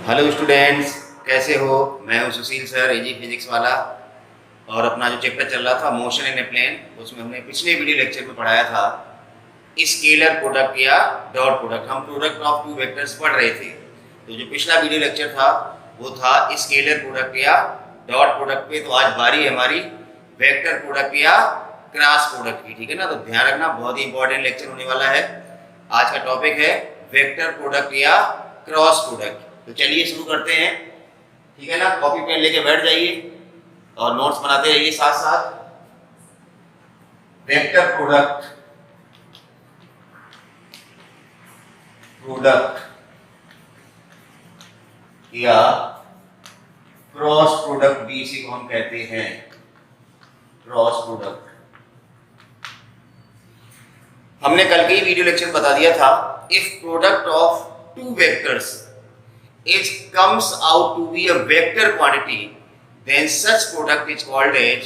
Hello students, कैसे हो? मैं हूं सुशील सर, एजी फिजिक्स वाला। और अपना जो चैप्टर चल रहा था मोशन इन ए प्लेन, उसमें हमने पिछले वीडियो लेक्चर में पढ़ाया था स्केलर प्रोडक्ट या डॉट प्रोडक्ट। हम प्रोडक्ट ऑफ टू वेक्टर्स पढ़ रहे थे। तो जो पिछला वीडियो लेक्चर था वो था स्केलर प्रोडक्ट या डॉट प्रोडक्ट पे। तो आज बारी है हमारी वेक्टर प्रोडक्ट या क्रॉस प्रोडक्ट की, ठीक है ना। तो ध्यान रखना, बहुत ही इंपॉर्टेंट लेक्चर होने वाला है। आज का टॉपिक है वेक्टर प्रोडक्ट या क्रॉस प्रोडक्ट। तो चलिए शुरू करते हैं, ठीक है ना। कॉपी पेन लेके बैठ जाइए और नोट्स बनाते रहिए साथ साथ। वेक्टर प्रोडक्ट या क्रॉस प्रोडक्ट भी इसी को हम कहते हैं, क्रॉस प्रोडक्ट। हमने कल के ही वीडियो लेक्चर में बता दिया था, if product of two vectors is comes out to be a vector quantity then such product is called as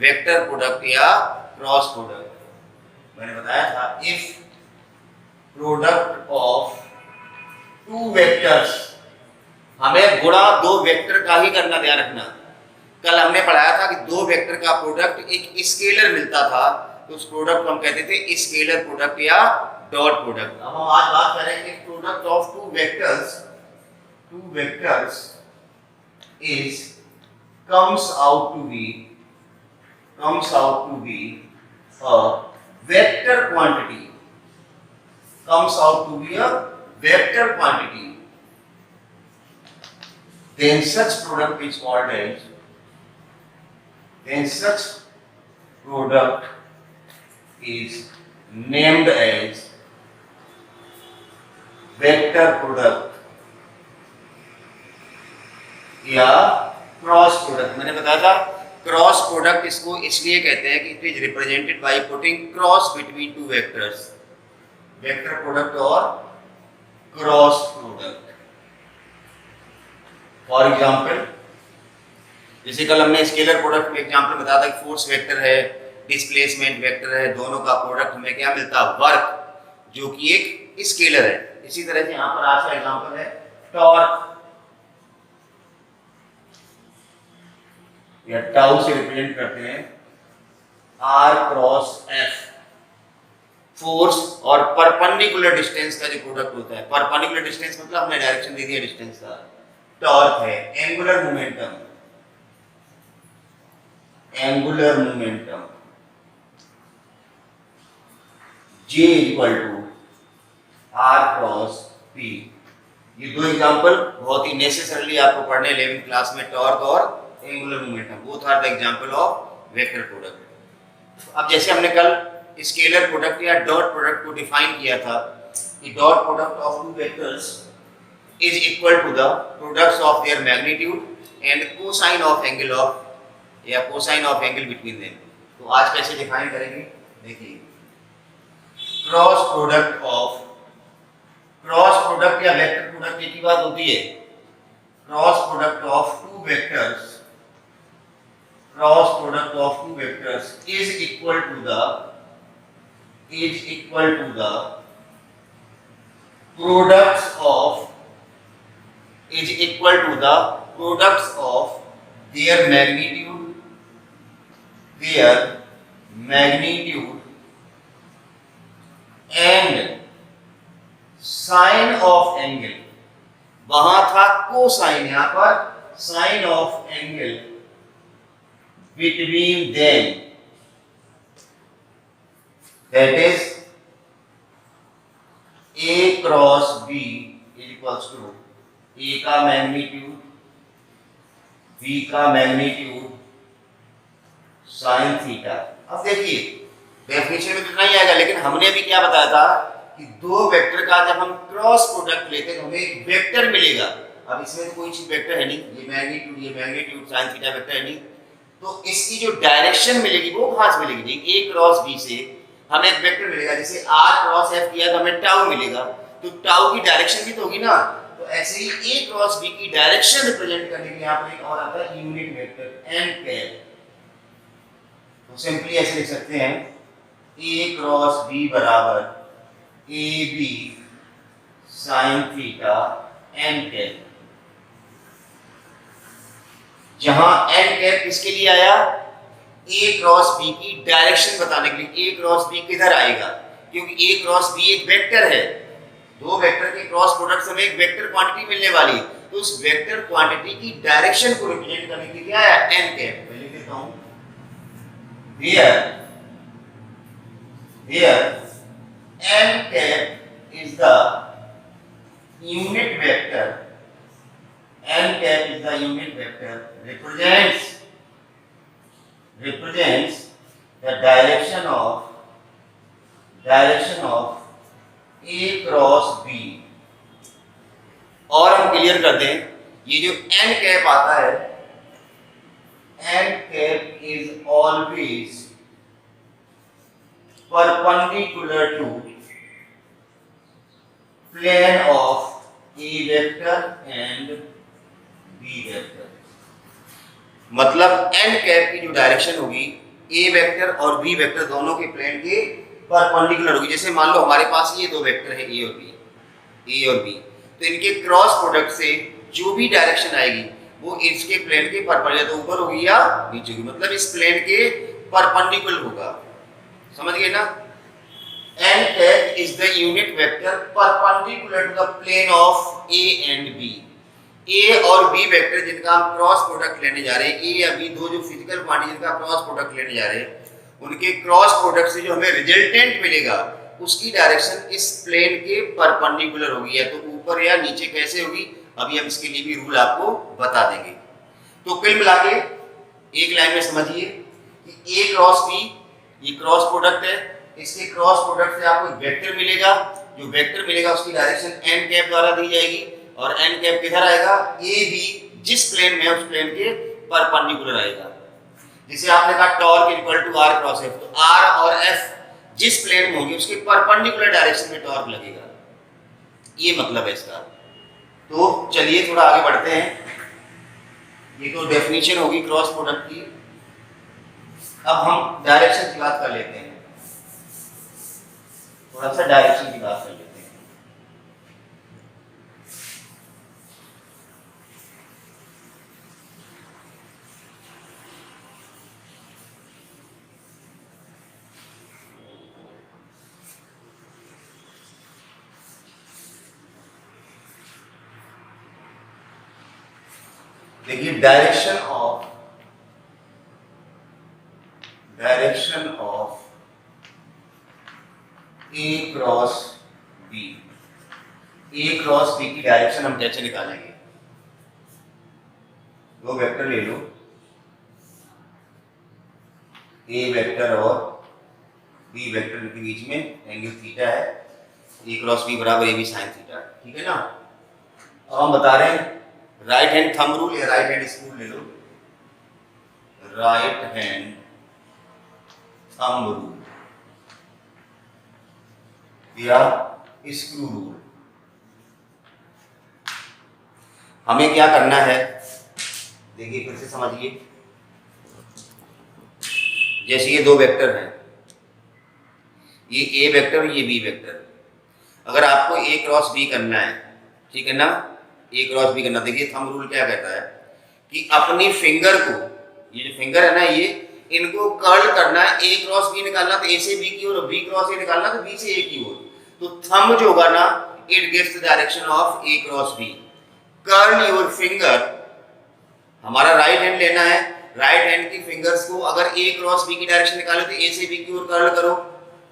vector product या cross product। मैंने बताया था if product of two vectors, हमें गुणा दो वेक्टर का ही करना, ध्यान रखना। कल हमने पढ़ाया था कि दो वेक्टर का प्रोडक्ट एक स्केलर मिलता था, तो उस प्रोडक्ट को हम कहते थे स्केलर प्रोडक्ट या डॉट प्रोडक्ट। अब हम आज बात करेंगे product of two vectors is comes out to be a vector quantity, then such product is called as named as vector product या क्रॉस प्रोडक्ट। मैंने बताया था क्रॉस प्रोडक्ट इसको इसलिए कहते हैं कि it is represented by putting cross between two vectors. Vector product और क्रॉस प्रोडक्ट। फॉर एग्जांपल, जैसे कल हमने स्केलर प्रोडक्ट में एग्जांपल बताया था कि फोर्स वेक्टर है, डिस्प्लेसमेंट वेक्टर है, दोनों का प्रोडक्ट हमें क्या मिलता है? वर्क, जो कि एक स्केलर है। इसी तरह से यहां पर आज का एग्जांपल है टॉर्क या टाउ से रिप्रेजेंट करते हैं R क्रॉस F। फोर्स और परपेंडिकुलर डिस्टेंस का जो प्रोडक्ट होता है, परपेंडिकुलर डिस्टेंस मतलब हमने डायरेक्शन दे दिया डिस्टेंस का। टॉर्क है angular momentum J equal to R cross P। ये दो एग्जांपल बहुत ही नेसेसरली आपको पढ़ने 11th क्लास में, टॉर्क और angular momentum, both are the example of vector product. अब जैसे हमने कल स्केलर प्रोडक्ट या डॉट प्रोडक्ट को डिफाइन किया था कि dot product of two vectors is equal to the products of their magnitude and cosine of angle between them. तो आज कैसे डिफाइन करेंगे, देखिए। क्रॉस प्रोडक्ट या वेक्टर प्रोडक्ट एक ही बात होती है। Cross product of two vectors is equal to the products of their magnitude and sine of angle। वहां था कोसाइन, यहां पर sine of angle between them, that is A cross B equals to A का magnitude, B का magnitude sign theta. अब देखिए definition में कितना ही आएगा, लेकिन हमने भी क्या बताया था कि दो वेक्टर का जब हम क्रॉस प्रोडक्ट लेते हैं तो हमें एक वेक्टर मिलेगा। अब इसमें तो कोई चीज वेक्टर है नहीं, ये मैग्नीट्यूड साइन थीटा वेक्टर है नहीं, तो इसकी जो डायरेक्शन मिलेगी वो कहां से मिलेगी? A क्रॉस B से हमें एक वेक्टर मिलेगा। जैसे R क्रॉस F किया तो हमें टाउ मिलेगा, तो टाउ की डायरेक्शन भी तो होगी ना। तो ऐसे ही A क्रॉस B की डायरेक्शन रिप्रेजेंट करने के लिए यहाँ पर एक और आता है यूनिट वेक्टर n कैप। तो सिंपली ऐसे लिख सकते हैं A क्रॉस B बराबर AB sine theta n cap. जहां एन कैप किसके लिए आया, ए क्रॉस बी की डायरेक्शन बताने के लिए, ए क्रॉस बी किधर आएगा, क्योंकि ए क्रॉस बी एक वेक्टर है, दो वेक्टर के क्रॉस प्रोडक्ट से हमें एक वेक्टर क्वांटिटी मिलने वाली है, तो उस वेक्टर क्वांटिटी की डायरेक्शन को रिप्रेजेंट करने के लिए क्या है, एन कैप। मैं लिख देता हूं, here n cap is the unit vector, n cap is the unit vector represents the direction of a cross b। और हम क्लियर कर दें, ये जो n cap आता है, n cap is always perpendicular to plane of a vector and b vector। मतलब n cap की जो डायरेक्शन होगी a वेक्टर और b वेक्टर दोनों के प्लेन के परपेंडिकुलर होगी। जैसे मान लो हमारे पास ये दो वेक्टर है a और b, तो इनके क्रॉस प्रोडक्ट से जो भी डायरेक्शन आएगी वो इसके प्लेन के परपेंडिकुलर, तो ऊपर होगी या नीचे होगी, मतलब इस प्लेन के परपेंडिकुलर होगा। समझ गए ना? n cap is the unit vector perpendicular to the plane of a and b। a और b वेक्टर जिनका हम क्रॉस प्रोडक्ट लेने जा रहे हैं, a या b दो जो फिजिकल क्वांटिटी जिनका क्रॉस प्रोडक्ट लेने जा रहे हैं, उनके क्रॉस प्रोडक्ट से जो हमें रिजल्टेंट मिलेगा उसकी डायरेक्शन इस प्लेन के परपेंडिकुलर होगी, या तो ऊपर या नीचे कैसे होगी, अभी हम इसके लिए भी रूल आपको बता देंगे। तो कुल मिला के एक लाइन में समझिए कि a क्रॉस b ये क्रॉस प्रोडक्ट है, इसके क्रॉस प्रोडक्ट से आपको वेक्टर मिलेगा, जो वेक्टर मिलेगा उसकी डायरेक्शन n कैप द्वारा दी जाएगी, और n कैप किधर आएगा, a b जिस प्लेन में है उस प्लेन के परपेंडिकुलर आएगा। जैसे आपने कहा torque equal to r cross f, तो r और f जिस प्लेन में होंगे उसके परपेंडिकुलर डायरेक्शन में टॉर्क लगेगा, ये मतलब है इसका। तो चलिए थोड़ा आगे बढ़ते हैं, ये तो डेफिनेशन होगी क्रॉस प्रोडक्ट की। अब हम डायरेक्शन की बात कर लेते हैं, थोड़ा सा डायरेक्शन की बात कर लेते हैं। देखिए direction of A cross b की डायरेक्शन हम कैसे निकालेंगे? दो वेक्टर ले लो, ए वेक्टर और बी वेक्टर के बीच में एंगल थीटा है, ए क्रॉस बी बराबर ए बी साइन थीटा, ठीक है ना? अब हम बता रहे हैं राइट हैंड थंब रूल या राइट हैंड स्क्रू ले लो, राइट हैंड थंब रूल या स्क्रू रूल। हमें क्या करना है, देखिए फिर से समझिए। जैसे ये दो वेक्टर हैं, ये ए वेक्टर ये बी वेक्टर, अगर आपको ए क्रॉस बी करना है, ठीक है ना, ए क्रॉस बी करना, देखिए थंब रूल क्या कहता है कि अपनी फिंगर को, ये जो फिंगर है ना, ये इनको कर्ल करना है, ए क्रॉस बी निकालना तो ए से बी की ओर, बी क्रॉस ए निकालना तो बी से ए की ओर। तो थंब जो होगा ना, it gives the direction of A cross b. Curl your finger, हमारा राइट हैंड लेना है, राइट हैंड की फिंगर्स को अगर ए क्रॉस बी की डायरेक्शन निकालो तो ए से बी की ओर कर्ल करो।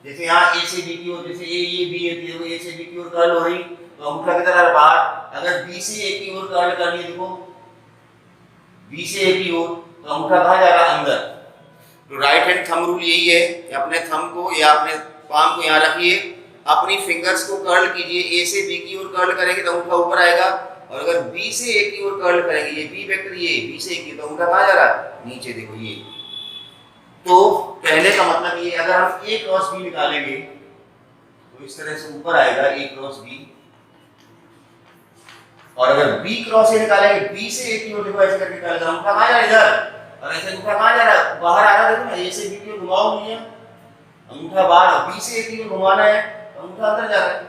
जैसे यहाँ ए से बी की ओर, जैसे ये बी है, देखो ए से बी की ओर कर्ल हो रही, तो अंगूठा किधर आ रहा बाहर। अगर बी से ए की ओर कर्ल करनी है, देखो बी से ए की ओर, तो अंगूठा कहाँ जा रहा है, अंदर। तो राइट हैंड थंब रूल यही है कि अपने थंब को या अपने पाम को यहाँ रखिए, अपनी फिंगर्स को कर्ल कीजिए, ए से बी की ओर कर्ल करेंगे तो अंगूठा ऊपर आएगा, और अगर बी से ए की ओर कर्ल करेंगे, ये बी वेक्टर ये बी से ए की, तो अंगूठा कहाँ जा रहा है, नीचे, देखो ये। तो कहने का मतलब ये, अगर हम ए क्रॉस बी निकालेंगे तो इस तरह से ऊपर आएगा ए क्रॉस बी, और अगर बी क्रॉस ए निकालेंगे, बी से ए की ओर, देखो ऐसे करके निकालेगा, अंगूठा कहाँ जा रहा है, इधर, और ऐसे अंगूठा कहाँ जा रहा है, बाहर आ रहा है, देखो ना, ए से बी की ओर घुमाओ, नहीं है अंगूठा बाहर, बी से ए की ओर घुमाना है, अंगूठा अंदर जा रहा है,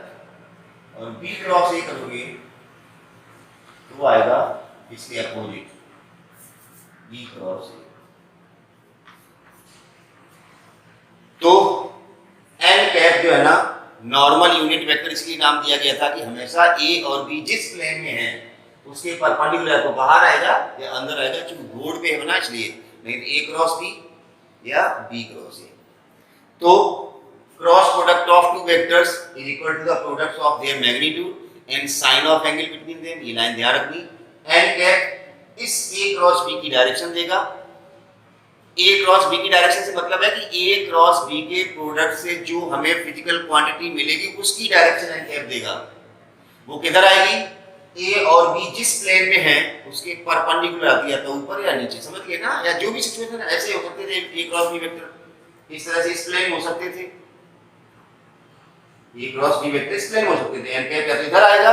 और बी क्रॉस ए करोगे तो आएगा इसके अपोजिट। बी क्रॉस ए। तो एन कैप जो है ना, नॉर्मल यूनिट वेक्टर इसलिए नाम दिया गया था कि हमेशा ए और बी जिस प्लेन में है उसके परपेंडिकुलर, तो बाहर आएगा या अंदर आएगा, क्योंकि बोर्ड पे है ना इसलिए, नहीं तो ए क्रॉस बी या बी क्रॉस ए। तो cross product of two vectors is equal to the product of their magnitude and sine of angle between them. ये लाइन ध्यान रखनी। एन कैप इस ए क्रॉस बी की डायरेक्शन देगा। A cross b की direction से मतलब है कि ए क्रॉस बी के प्रोडक्ट से जो हमें फिजिकल क्वांटिटी मिलेगी उसकी डायरेक्शन एन कैप देगा। वो किधर आएगी? ए और बी जिस प्लेन में है उसके परपेंडिकुलर आती है, तो ऊपर या नीचे, समझ गए ना? या जो भी सिचुएशन ऐसे हो सकते थे, ए क्रॉस बी वेक्टर इस तरह से इस प्लेन हो सकते थे, ए क्रॉस बी वेक्टर इस प्लेन हो सकते थे। एन कैप या तो इधर आएगा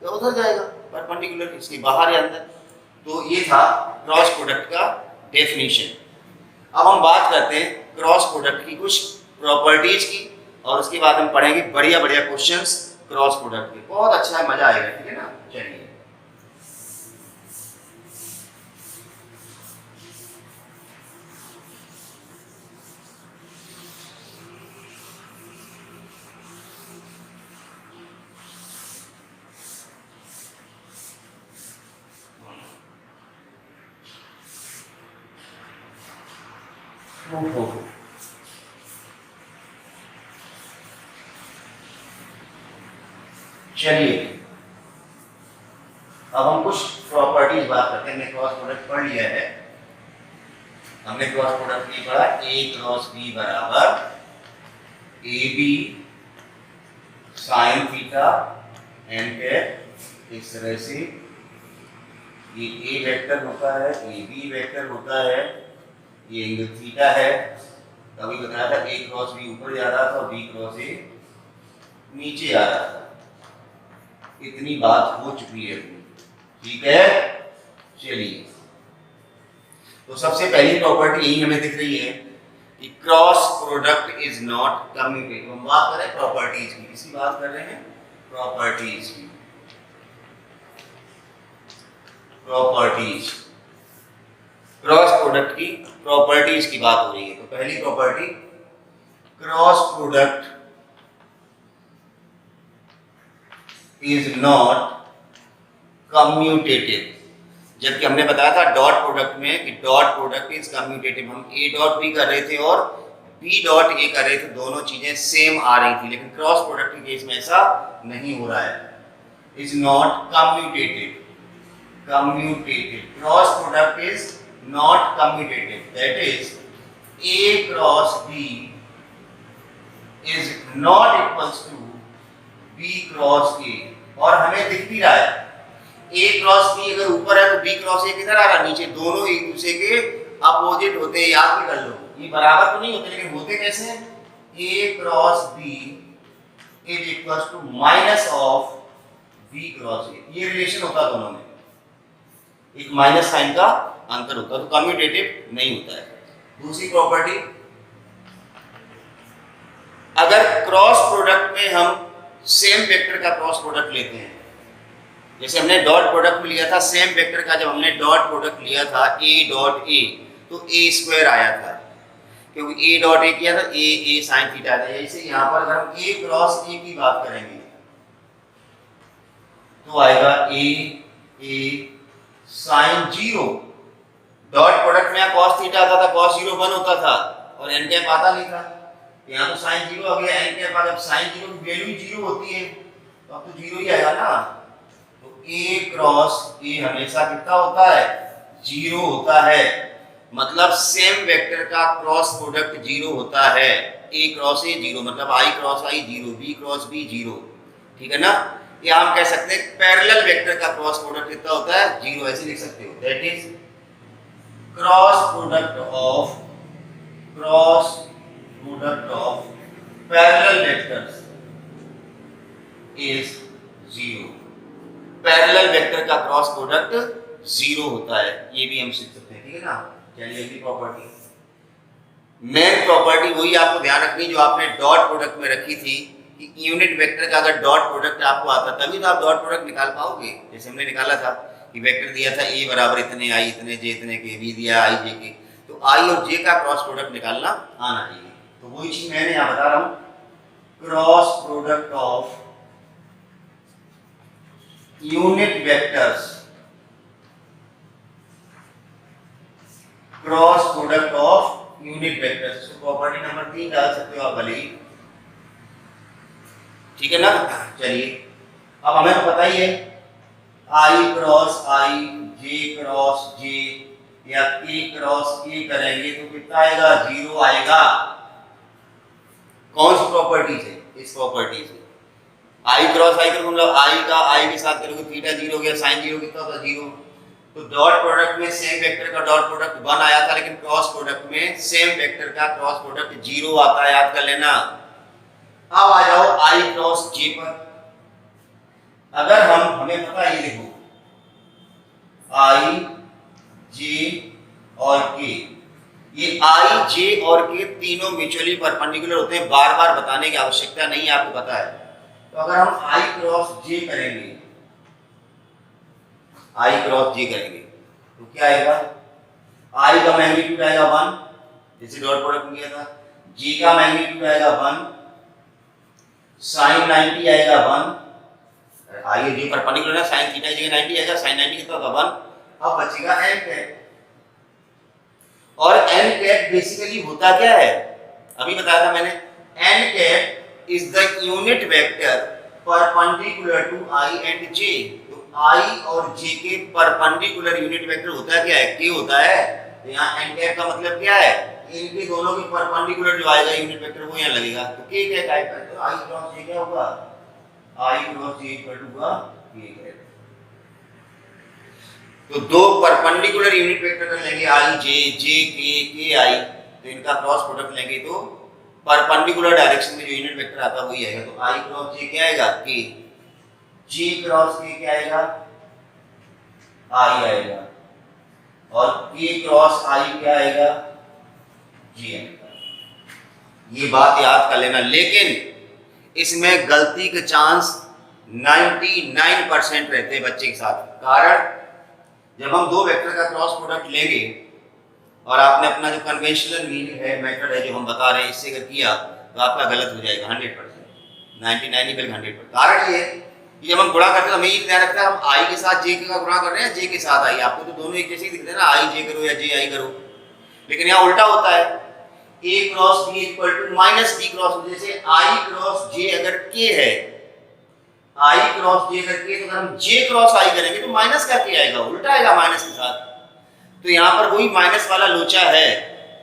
या उधर जाएगा, परपेंडिकुलर, इसके बाहर या अंदर। तो ये था क्रॉस प्रोडक्ट का डेफिनेशन। अब हम बात करते हैं क्रॉस प्रोडक्ट की कुछ प्रॉपर्टीज की, और उसके बाद हम पढ़ेंगे बढ़िया बढ़िया क्वेश्चंस क्रॉस प्रोडक्ट के। बहुत अच्छा है, मजा आएगा, ठीक है ना? चलिए चलिए अब हम कुछ प्रॉपर्टीज बात करते हैं। हमने क्रॉस प्रोडक्ट पढ़ लिया है। हमने क्रॉस प्रोडक्ट की पढ़ा, ए क्रॉस बी बराबर a B sine theta n cap. इस तरह से ये ए वेक्टर होता है, ये बी वेक्टर होता है, ये एंगल थीटा है। अभी बताया था ए क्रॉस बी ऊपर जा रहा था और बी क्रॉस ए नीचे आ रहा था। इतनी बात हो चुकी है, ठीक है? चलिए, तो सबसे पहली प्रॉपर्टी यही हमें दिख रही है कि cross product is not commutative. हम बात कर रहे हैं प्रॉपर्टीज की, किसकी बात कर रहे हैं? प्रॉपर्टीज की। प्रॉपर्टीज, क्रॉस प्रोडक्ट की प्रॉपर्टीज की बात हो रही है। तो पहली property, cross product is not commutative. जबकि हमने बताया था डॉट प्रोडक्ट में कि डॉट प्रोडक्ट इज कम्यूटेटिव। हम ए डॉट बी कर रहे थे और बी डॉट ए कर रहे थे, दोनों चीजें सेम आ रही थी। लेकिन क्रॉस प्रोडक्ट के केस में ऐसा नहीं हो रहा है। Is not commutative. Commutative, cross product is not commutative, that is a cross B is not equals to B cross a. और हमें दिख भी रहा है ए क्रॉस बी अगर ऊपर है तो बी क्रॉस ए किधर आ रहा है? नीचे। दोनों एक दूसरे के अपोजिट होते हैं, याद भी कर लो। ये बराबर तो नहीं होते, लेकिन होते कैसे हैं? A cross B is equals to minus of B cross A. ये रिलेशन होता दोनों में, एक माइनस साइन का अंतर होता है, तो कम्यूटेटिव नहीं होता है। दूसरी प्रॉपर्टी, अगर क्रॉस प्रोडक्ट में हम सेम वेक्टर का क्रॉस प्रोडक्ट लेते हैं, जैसे हमने डॉट प्रोडक्ट में लिया था सेम वेक्टर का, जब हमने डॉट प्रोडक्ट लिया था ए डॉट ए तो ए स्क्वायर आया था, क्योंकि ए डॉट ए किया था ए साइन थीटा था। जैसे यहाँ पर अगर हम ए क्रॉस ए की बात करेंगे तो आएगा ए साइन जीरो। डॉट प्रोडक्ट में कॉस थीटा आता था, कॉस जीरो 1 होता था और एन कैप आता नहीं था। यहाँ तो साइन जीरो आ गया, एन कैप आ गया। साइन जीरो की वैल्यू जीरो होती है तो अब तो जीरो ही आएगा ना। तो ए क्रॉस ए हमेशा कितना होता है? जीरो होता है। मतलब सेम वेक्टर का क्रॉस प्रोडक्ट जीरो होता है। ए क्रॉस ए जीरो, मतलब i cross i zero, B cross B zero, ठीक है ना? या हम कह सकते हैं पैरेलल वेक्टर का क्रॉस प्रोडक्ट कितना होता है? जीरो। ऐसे लिख सकते हो, that is cross product of parallel vectors is zero. Parallel vector का क्रॉस प्रोडक्ट जीरो होता है, ये भी हम सीख सकते हैं, ठीक है ना? चलिए अगली प्रॉपर्टी, मेन प्रॉपर्टी वही आपको ध्यान रखनी जो आपने डॉट प्रोडक्ट में रखी थी कि यूनिट वेक्टर का अगर डॉट प्रोडक्ट आपको आता तभी तो आप डॉट प्रोडक्ट निकाल पाओगे। जैसे हमने निकाला था कि वेक्टर दिया था ए बराबर इतने आई इतने जे इतने के, बी दिया आई जे के, तो आई और जे का क्रॉस प्रोडक्ट निकालना आना चाहिए। तो वही चीज मैंने यहाँ बता रहा हूँ, cross product of unit vectors, cross product of unit vectors, property number 3 डाल सकते हो आप भले ही, ठीक है ना। चलिए अब हमें तो पता ही है आई क्रॉस आई, जे क्रॉस जे या के क्रॉस के करेंगे तो कितना आएगा, 0 आएगा। कौन सी प्रॉपर्टी से, इस प्रॉपर्टी से आई क्रॉस आई करोगे मतलब आई का आई के साथ करोगे थीटा 0 हो गया, साइन 0 कितना होता है 0। तो डॉट प्रोडक्ट में सेम वेक्टर का डॉट प्रोडक्ट 1 आया था, लेकिन क्रॉस प्रोडक्ट में सेम वेक्टर का क्रॉस प्रोडक्ट 0 आता है, याद कर लेना। अब आ जाओ आई क्रॉस जे पर। अगर हमें पता है, ये देखो आई जे और के, ये आई जे और के तीनों म्यूचुअली परपेंडिकुलर होते हैं, बार बार बताने की आवश्यकता नहीं है, आपको पता है। तो अगर हम आई क्रॉस जे करेंगे, आई क्रॉस जे करेंगे तो क्या आएगा, आई का मैग्नीट्यूड आएगा 1 जैसे डॉट प्रोडक्ट किया था, जे का मैग्नीट्यूड आएगा 1, साइन 90 आएगा 1, आई जे परपेंडिकुलर है, साइन थीटा जगह 90 आएगा, साइन 90 कितना होगा 1। अब बचेगा एन कैट, और एन कैट बेसिकली होता क्या है, अभी बताया था मैंने, n cap is the unit vector perpendicular to i and j. तो आई और जे के परपेंडिकुलर यूनिट वेक्टर होता क्या है, के होता है। तो यहाँ एन कैट का मतलब क्या है, इनके दोनों के परपेंडिकुलर जो आएगा यूनिट वेक्टर वो यहाँ लगेगा। तो के क्या टाइप है, तो आई क्रॉस जे क्या होगा, आई क्रॉस जे इक्वल टू होगा के कैट। तो दो परपेंडिकुलर यूनिट वेक्टर कर लेंगे, आई जे के आई, तो इनका क्रॉस प्रोडक्ट लेंगे तो परपेंडिकुलर डायरेक्शन में जो यूनिट वेक्टर आता है वही आएगा। तो आई क्रॉस जे क्या आएगा, के, जे क्रॉस के क्या आएगा, आई आएगा, और के क्रॉस आई क्या आएगा, जे आएगा। ये बात याद कर लेना, लेकिन इसमें गलती के चांस 99% रहते हैं बच्चे के साथ। कारण जब हम दो वेक्टर का क्रॉस प्रोडक्ट लेंगे और आपने अपना जो कन्वेंशनल मीनिंग है, मेथड है जो हम बता रहे हैं, इससे अगर किया तो आपका गलत हो जाएगा 100%, 99 बल्कि 100%। कारण ये कि जब हम गुणा करते हैं तो हमें ये ध्यान रखना है हम आई के साथ जे का गुणा कर रहे हैं, जे के साथ आई। आपको तो दोनों एक जैसे ही दिखते हैं ना, आई जे करो या जे आई करो, लेकिन यहाँ उल्टा होता है, a क्रॉस b equal to minus b cross, जैसे आई क्रॉस जे अगर k है, आई क्रॉस जे करके, तो अगर हम जे क्रॉस आई करेंगे तो माइनस का के आएगा, उल्टा आएगा माइनस के साथ। तो यहाँ पर वही माइनस वाला लोचा है।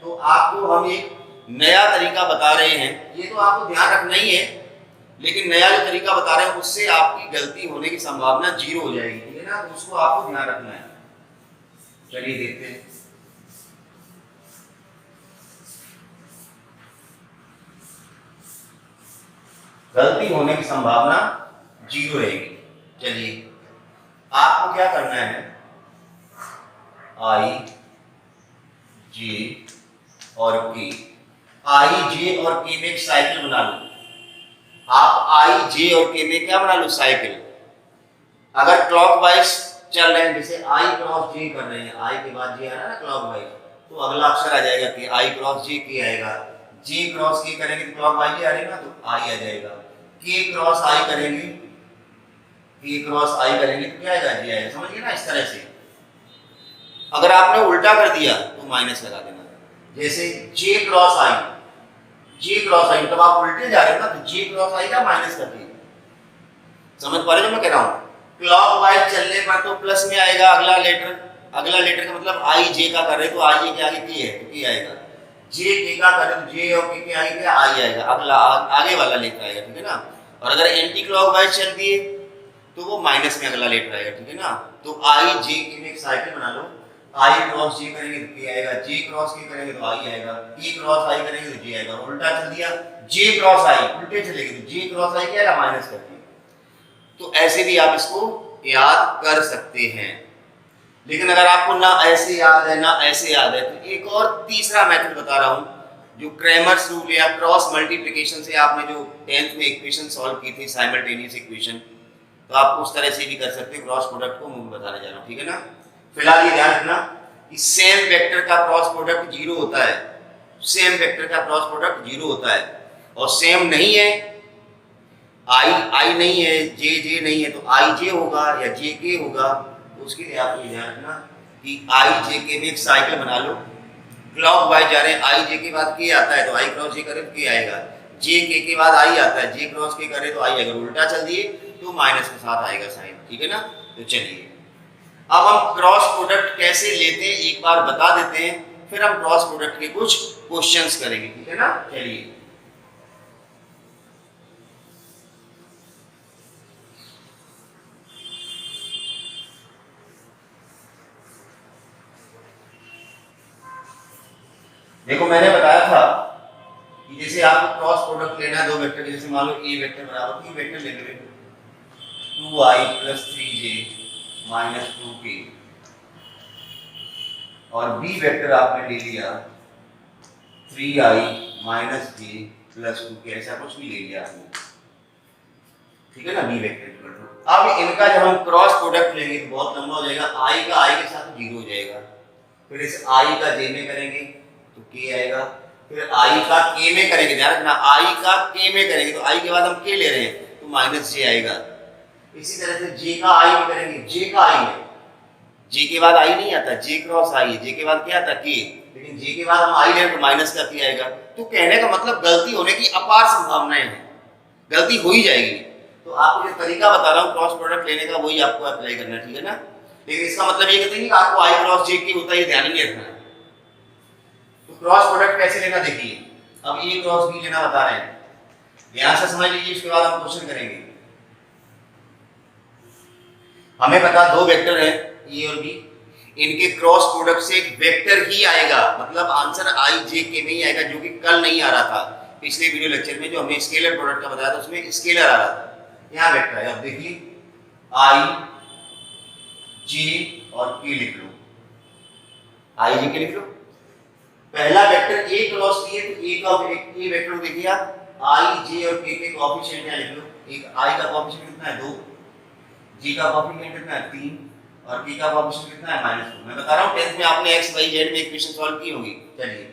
तो आपको हम एक नया तरीका बता रहे हैं, ये तो आपको ध्यान रखना ही है, लेकिन नया जो तरीका बता रहे हैं उससे आपकी गलती होने की संभावना 0 हो जाएगी, ठीक है ना। तो उसको आपको ध्यान रखना है। चलिए देखते हैं। गलती होने की संभावना 0 रहेगी। चलिए आपको क्या करना है, आई जे और के, आई जे और के में एक साइकिल बना लो। आप आई जे और के में क्या बना लो, साइकिल। अगर क्लॉकवाइज चल रहे हैं, जैसे आई क्रॉस जे कर रहे हैं, आई के बाद जे आ रहा है ना क्लॉकवाइज, तो अगला अक्षर आ जाएगा के, आई क्रॉस जे के आएगा। जे क्रॉस के करेंगे तो क्लॉकवाइज आ रही ना, तो आई आ जाएगा। के क्रॉस आई करेंगे, के क्रॉस आई करेंगे तो क्या आएगा, जे आएगा। समझिए ना, इस तरह से। अगर आपने उल्टा कर दिया तो माइनस लगा देना। जैसे जे क्रॉस आई, जे क्रॉस आई मतलब आप उल्टे जा रहे हो ना, तो जे क्रॉस आई का माइनस कर दिया। समझ पा रहे हो मैं कह रहा हूँ। क्लॉकवाइज चलने पर तो प्लस में आएगा अगला लेटर, अगला लेटर का मतलब आई जे का कर रहे तो आई के आगे के है तो के आएगा, जे के का कर रहे तो जे और के आगे क्या आई आएगा, अगला आगे वाला लेटर आएगा, ठीक है ना। और अगर एंटी क्लॉकवाइज चल दिए तो वो माइनस में अगला लेटर आएगा, ठीक है ना। तो आई जे के में एक साइकिल बना लो, आई क्रॉस जे करेंगे तो के आएगा, जे क्रॉस के करेंगे तो आई आएगा, के क्रॉस आई करेंगे तो जे आएगा। उल्टा चल दिया, जे क्रॉस आई उल्टे चलेगी तो जे क्रॉस आई क्या आएगा, माइनस करके। तो ऐसे भी आप इसको याद कर सकते हैं। लेकिन अगर आपको ना ऐसे याद है ना ऐसे याद है, तो एक और तीसरा मेथड बता रहा हूं, जो क्रैमर्स रूल या क्रॉस मल्टीप्लिकेशन से आपने जो 10th में इक्वेशन सॉल्व की थी, साइमल्टेनियस इक्वेशन, तो आप उस तरह से भी कर सकते हो क्रॉस प्रोडक्ट को, मैं बताने जा रहा हूँ, ठीक है ना। फिलहाल ये ध्यान रखना कि सेम वेक्टर का क्रॉस प्रोडक्ट जीरो होता है, सेम वेक्टर का क्रॉस प्रोडक्ट जीरो होता है, और सेम नहीं है, आई नहीं है, जे नहीं है, तो आई जे होगा या जे के होगा। तो उसके लिए आपको ध्यान रखना कि आई जे के में एक साइकिल बना लो, क्लॉक वाइज जा रहे हैं, आई जे के बाद के आता है तो आई क्रॉस जे करे तो के आएगा, जे के बाद आई आता है, जे क्रॉस के करे तो आई, अगर उल्टा चल दिए तो माइनस के साथ आएगा साइन, ठीक है ना। तो चलिए अब हम क्रॉस प्रोडक्ट कैसे लेते हैं एक बार बता देते हैं, फिर हम क्रॉस प्रोडक्ट के कुछ क्वेश्चंस करेंगे, ठीक है ना। चलिए देखो, मैंने बताया था कि जैसे आपको क्रॉस प्रोडक्ट लेना है दो वेक्टर, जैसे मान लो ए वेक्टर बराबर बी वेक्टर ले लो, 2i + 3j - 2k, और बी वेक्टर आपने ले लिया 3i - j + 2k, ऐसा कुछ भी ले लिया आपने, ठीक है ना, बी वेक्टर। अब इनका जब हम क्रॉस प्रोडक्ट लेंगे तो बहुत लंबा हो जाएगा, i का i के साथ 0 हो जाएगा, फिर इस i का j में करेंगे तो k आएगा, फिर i का k में करेंगे, ध्यान रखना i का k में करेंगे तो i के बाद हम k ले रहे हैं तो -j आएगा। इसी तरह से j का i में करेंगे, j का i में, j के बाद i नहीं आता, j क्रॉस i है, j के बाद क्या आता k, लेकिन j के बाद हम i ले रहे हैं तो माइनस का k आएगा। तो कहने का मतलब गलती होने की अपार संभावनाएं हैं, गलती हो ही जाएगी। तो आपको जो तरीका बता रहा हूँ क्रॉस प्रोडक्ट लेने का वही आपको अप्लाई करना है, ठीक है ना। लेकिन इसका मतलब ये कहते हैं कि आपको i क्रॉस j की होता है, ये ध्यान नहीं रखना है। तो क्रॉस प्रोडक्ट कैसे लेना देखिए, अब a क्रॉस b लेना बता रहे हैं, ध्यान से समझ लीजिए, उसके बाद हम क्वेश्चन करेंगे। हमें पता दो वेक्टर है ए और बी, इनके क्रॉस प्रोडक्ट से एक वेक्टर ही आएगा, मतलब आंसर i j k में ही आएगा, जो कि कल नहीं आ रहा था। पिछले वीडियो लेक्चर में जो हमने स्केलर प्रोडक्ट का बताया था उसमें स्केलर आ रहा था, यहाँ वेक्टर है। अब देखिए i j और k लिख लो, i j k लिख लो। पहला वेक्टर a क्रॉस b है तो a का a वेक्टर देखिए आप, i j और k के कोएफिशिएंट यहाँ लिख लो। एक i का कोएफिशिएंट कितना है 2, j का कोएफिशिएंट कितना है 3, और k का कोएफिशिएंट कितना है -2। मैं बता रहा हूँ 10th में आपने x y z में इक्वेशन सॉल्व की होगी। चलिए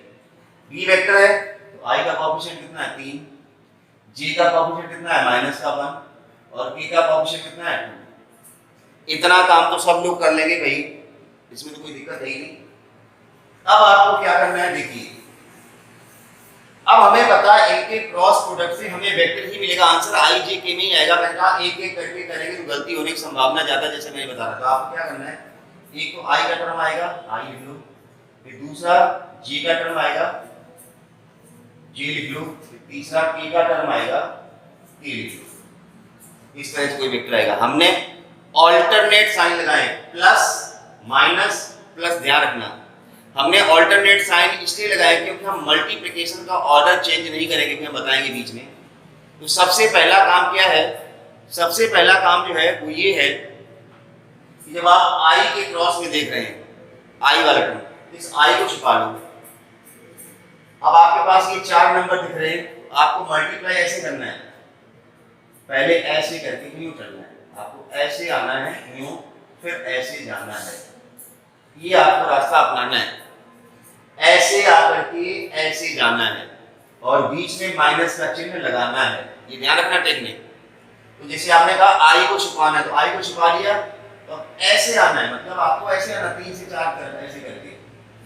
b वेक्टर है तो i का कोएफिशिएंट कितना है 3, j का कोएफिशिएंट कितना है -1, और k का कोएफिशिएंट कितना है 2। इतना काम तो सब लोग कर लेंगे भाई, इसमें तो कोई दिक्कत है ही नहीं। अब आपको क्या करना है देखिए, अब हमें पता है इनके क्रॉस प्रोडक्ट से हमें वेक्टर ही मिलेगा, आंसर i j k में ही आएगा। मैंने कहा एक एक करके करेंगे तो गलती होने की संभावना ज्यादा, जैसे मैंने बता रहा था। आपको क्या करना है, एक तो i का टर्म आएगा, i लिख लो, फिर दूसरा j का टर्म आएगा, j लिख लो, फिर तीसरा k का टर्म आएगा, k लिख लो। इस तरह से कोई वेक्टर आएगा। हमने ऑल्टरनेट साइन लगाए, प्लस माइनस प्लस, ध्यान रखना हमने ऑल्टरनेट साइन इसलिए लगाया क्योंकि हम मल्टीप्लिकेशन का ऑर्डर चेंज नहीं करेंगे, कि हम बताएंगे बीच में। तो सबसे पहला काम क्या है, सबसे पहला काम जो है वो ये है कि जब आप i के क्रॉस में देख रहे हैं, i वाला टर्म, इस i को छुपा लो। अब आपके पास ये 4 नंबर दिख रहे हैं, आपको मल्टीप्लाई ऐसे करना है, पहले ऐसे करके न्यू करना है, आपको ऐसे आना है न्यू, फिर ऐसे जाना है, ये आपको रास्ता अपनाना है। ऐसे आकर के ऐसे जाना है और बीच में माइनस का चिन्ह लगाना है, ये ध्यान रखना टेक्निक। तो जैसे आपने कहा i को छुपाना है तो i को छुपा लिया, तो ऐसे आना है, मतलब आपको ऐसे आना 3 से 4 करना है, ऐसे करके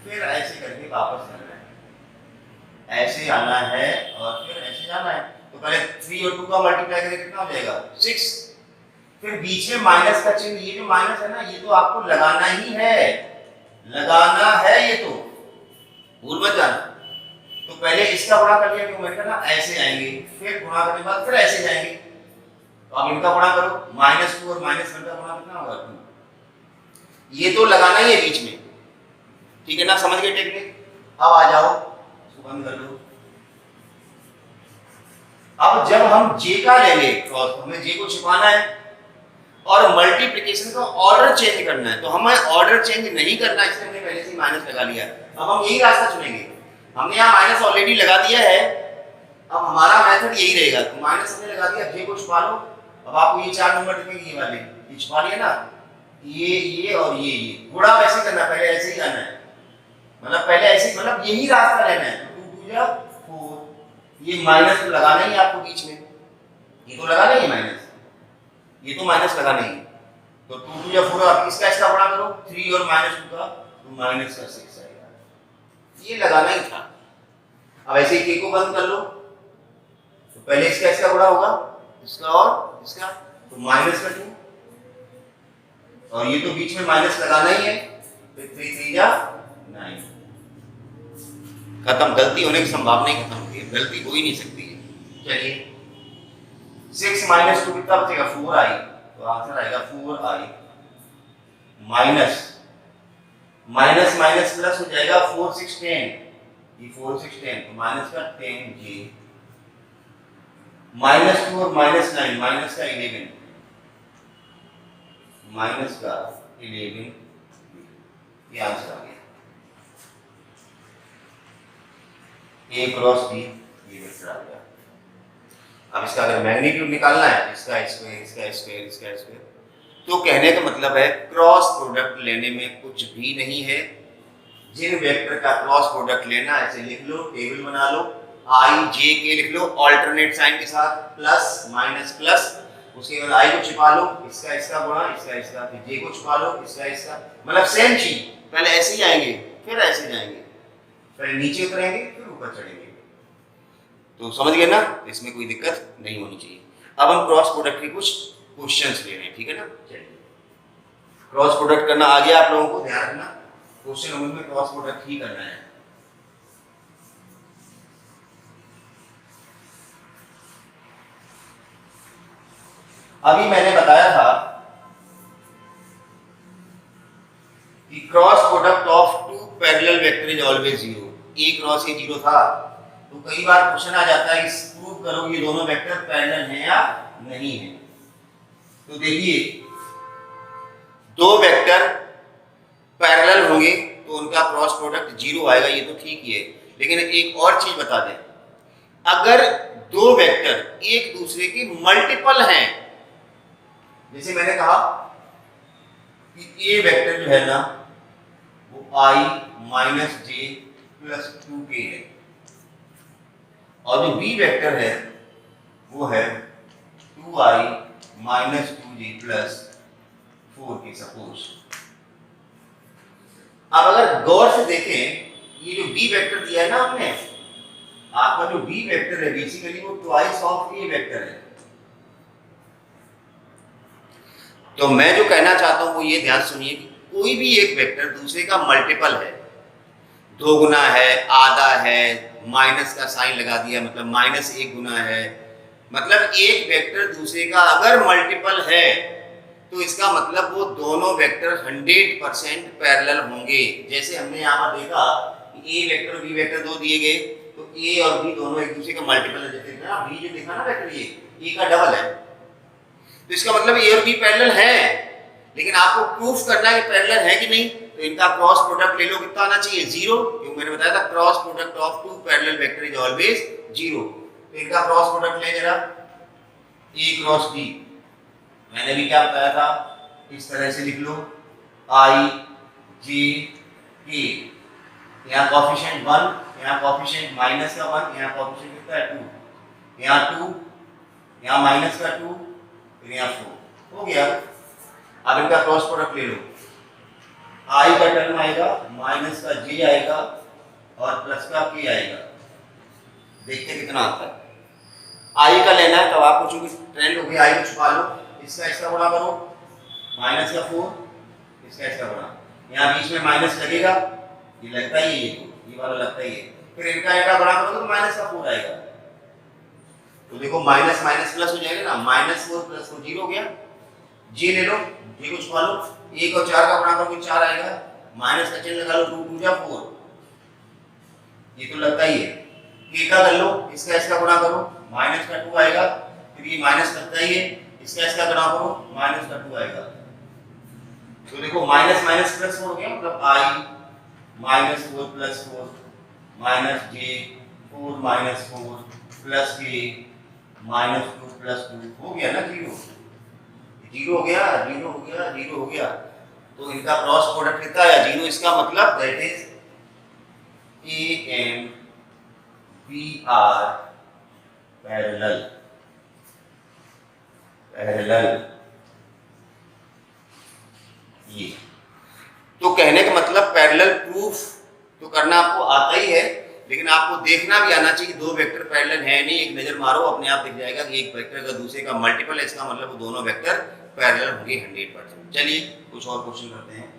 फिर ऐसे करके वापस जाना है, ऐसे आना है और फिर ऐसे जाना है। तो पहले 3 और 2 का मल्टीप्लाई करें कितना हो जाएगा 6, फिर बीच में माइनस का चिन्ह, ये जो माइनस है ना ये तो आपको लगाना ही है, लगाना है, ये तो भूल मत जाना। तो पहले इसका गुणा कर लिया, क्यों मैंने कहा ना ऐसे आएंगे, फिर गुणा करने के बाद फिर ऐसे जाएंगे। तो अब इनका गुणा करो, -2 और -1 का गुणा कितना होगा 2, ये तो लगाना ही है बीच में, ठीक है ना, समझ गए टेक्निक। अब आ जाओ, इसको बंद कर लो। अब जब हम j का लेंगे क्रॉस, हमें j को छुपाना है और मल्टीप्लिकेशन का ऑर्डर चेंज करना है, तो हमें ऑर्डर चेंज नहीं करना, इसलिए हमने पहले से माइनस लगा लिया। अब हम यही रास्ता चुनेंगे, हमने यहाँ माइनस ऑलरेडी लगा दिया है, अब हमारा मेथड यही रहेगा। तो माइनस हमने लगा दिया, j को छुपा लो अब आपको ये 4 नंबर दिखेंगे, ये वाले, ये छुपा लिया ना, ये और ये गुणा वैसे करना, पहले ऐसे ही आना है, मतलब पहले ऐसे, मतलब यही रास्ता लेना है। 2 2 जा 4, ये माइनस तो लगाना ही है आपको बीच में, ये तो लगाना ही है माइनस, ये तो माइनस लगाना ही है। तो 2 2 जा 4, आप इसका इसका गुणा करो, 3 और -2 का, तो माइनस का 6 आएगा, ये लगाना ही था। अब ऐसे के को बंद कर लो, तो पहले इसका इसका गुणा होगा, इसका और इसका, तो माइनस का 2, और ये तो बीच में माइनस लगाना ही है, फिर 3 3 जा 9, खत्म। गलती होने की संभावना ही खत्म होती है, गलती हो ही नहीं सकती है। चलिए 6 - 2 कितना बचेगा, 4i, तो आंसर आएगा 4i, minus minus minus plus हो जाएगा, 4 6 10, ये 4 6 10, तो माइनस का 10j, -2 और -9, माइनस का 11, माइनस का 11, ये आंसर आ गया। A क्रॉस B ये वेक्टर आ गया। अब इसका अगर मैग्नीट्यूड निकालना है, इसका स्क्वायर इसका स्क्वायर इसका स्क्वायर, तो कहने का मतलब है क्रॉस प्रोडक्ट लेने में कुछ भी नहीं है। जिन वेक्टर का क्रॉस प्रोडक्ट लेना है, ऐसे लिख लो, टेबल बना लो, i j k लिख लो ऑल्टरनेट साइन के साथ, प्लस माइनस प्लस, उसके बाद i को छिपा लो, इसका इसका गुणा इसका इसका, फिर j को छिपा लो, इसका इसका, मतलब सेम चीज, पहले ऐसे ही आएंगे फिर ऐसे जाएंगे, पहले नीचे उतरेंगे फिर ऊपर चढ़ेंगे। तो समझ गए ना, इसमें कोई दिक्कत नहीं होनी चाहिए। अब हम क्रॉस प्रोडक्ट के कुछ क्वेश्चंस ले रहे हैं, ठीक है ना। चलिए क्रॉस प्रोडक्ट करना आ गया आप लोगों को, ध्यान रखना क्वेश्चन नंबर में क्रॉस प्रोडक्ट ही करना है। अभी मैंने बताया था कि cross product of two parallel vector is always 0, a cross a 0 था, तो कई बार क्वेश्चन आ जाता है कि प्रूव करो ये दोनों वेक्टर पैरेलल हैं या नहीं है। तो देखिए दो वेक्टर पैरेलल होंगे तो उनका क्रॉस प्रोडक्ट 0 आएगा, ये तो ठीक ही है, लेकिन एक और चीज बता दें, अगर दो वेक्टर एक दूसरे के मल्टीपल हैं, जैसे मैंने कहा कि ए वेक्टर जो है ना वो i - j + 2k है, और जो b वेक्टर है वो है 2i - 2j + 4k सपोज। अब अगर गौर से देखें, ये जो b वेक्टर दिया है ना आपने, आपका जो b वेक्टर है बेसिकली वो ट्वाइस ऑफ a वेक्टर है। तो मैं जो कहना चाहता हूं वो ये ध्यान सुनिए कि कोई भी एक वेक्टर दूसरे का मल्टीपल है, दो गुना है, आधा है, माइनस का साइन लगा दिया मतलब -1 गुना है, मतलब एक वेक्टर दूसरे का अगर मल्टीपल है तो इसका मतलब वो दोनों वेक्टर 100% पैरेलल होंगे। जैसे हमने यहाँ पर देखा कि ए वेक्टर और बी वेक्टर दो दिए गए, तो ए और बी दोनों एक दूसरे का मल्टीपल है। जैसे ना बी जो देखा ना वेक्टर, ये ए का डबल है, तो इसका मतलब ए और बी पैरेलल है, लेकिन आपको प्रूफ करना है कि पैरेलल है कि नहीं, तो इनका क्रॉस प्रोडक्ट ले लो, कितना आना चाहिए 0, क्योंकि मैंने बताया था cross product of two parallel vector is always 0। तो इनका क्रॉस प्रोडक्ट ले जरा, ए क्रॉस बी, मैंने भी क्या बताया था, इस तरह से लिख लो i j k, यहाँ कोएफिशिएंट 1, यहाँ कोएफिशिएंट माइनस का 1, यहाँ कोएफिशिएंट कितना है 2, यहाँ 2, यहाँ माइनस का 2, फिर यहाँ 4, हो गया। अब इनका क्रॉस प्रोडक्ट ले लो, i का टर्म आएगा, माइनस का j आएगा और प्लस का k आएगा, देखते कितना आता है। i का लेना है, तब आपको चूंकि ट्रेंड हो गया i को छुपा लो, इसका इसका गुणा करो, माइनस का 4, इसका इसका गुणा, यहाँ बीच में माइनस लगेगा, ये लगता ही है, ये वाला लगता ही है, फिर इनका इनका गुणा करोगे तो माइनस का 4 आएगा। तो देखो माइनस माइनस प्लस हो जाएगा ना, -4 + 4 0 हो गया। जी ले लो, जी को छुपा लो, 1 और 4 का गुणा करोगे 4 आएगा, माइनस का चिन्ह लगा लो, 2 2 जा 4, ये तो लगता ही है। k का कर लो, इसका इसका गुणा करो, माइनस का 2 आएगा, फिर ये माइनस लगता ही है, इसका इसका गुणा करो, माइनस का 2 आएगा। तो देखो माइनस माइनस प्लस 4 हो गया, मतलब i -4 + 4 -j 4 - 4 + k -2 + 2 हो गया ना 0। जीरो हो गया, जीरो हो गया, जीरो हो गया। तो इनका क्रॉस प्रोडक्ट कितना आया? जीरो। इसका मतलब that is a and b are parallel. Parallel ये तो कहने का मतलब पैरेलल प्रूफ तो करना आपको आता ही है, लेकिन आपको देखना भी आना चाहिए दो वेक्टर पैरेलल है नहीं। एक नजर मारो, अपने आप दिख जाएगा कि एक वेक्टर का दूसरे का मल्टीपल है, इसका मतलब वो दोनों वेक्टर पैरेलल होंगे 100%। चलिए कुछ और क्वेश्चन करते हैं।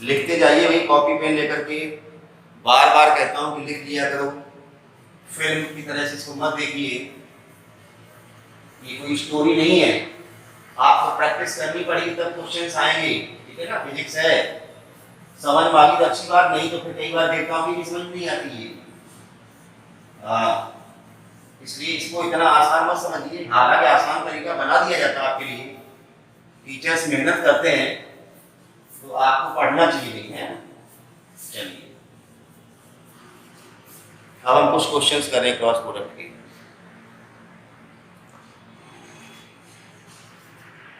लिखते जाइए वही कॉपी पेन लेकर के। बार बार कहता हूं कि लिख लिया करो, फिल्म की तरह से इसको मत देखिए। ये कोई स्टोरी नहीं है, आपको प्रैक्टिस करनी पड़ेगी तब क्वेश्चंस आएंगे, ठीक है ना। फिजिक्स है, समझ में आ गई तो अच्छी बात, नहीं तो फिर कई बार देखता हूँ कि समझ नहीं आती है। इसलिए इसको इतना आसान मत समझिए, हालांकि आसान तरीका बना दिया जाता है आपके लिए, टीचर्स मेहनत करते हैं तो आपको पढ़ना चाहिए, नहीं है। चलिए अब हम कुछ क्वेश्चंस कर रहे हैं क्रॉस प्रोडक्ट के।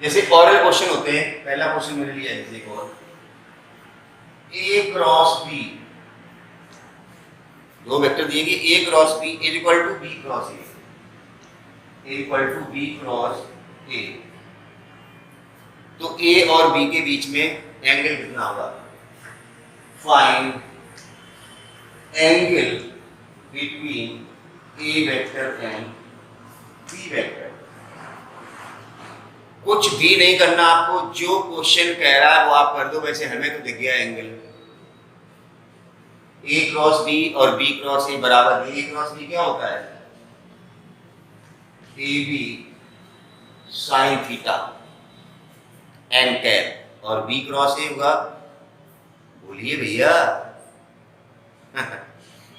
जैसे ऑरल क्वेश्चन होते हैं, पहला क्वेश्चन मेरे लिए है जैसे और ए क्रॉस बी, दो वेक्टर दिए गए A cross B is equal to B cross A, A equal to B cross ए। तो ए और बी के बीच में एंगल कितना होगा? Find angle between a vector and b vector. कुछ भी नहीं करना आपको, जो क्वेश्चन कह रहा है वो आप कर दो। वैसे हमें तो दिख गया एंगल ए क्रॉस बी और बी क्रॉस ए बराबर। ए क्रॉस बी क्या होता है? A B sine theta n cap, और बी क्रॉस ए होगा, बोलिए भैया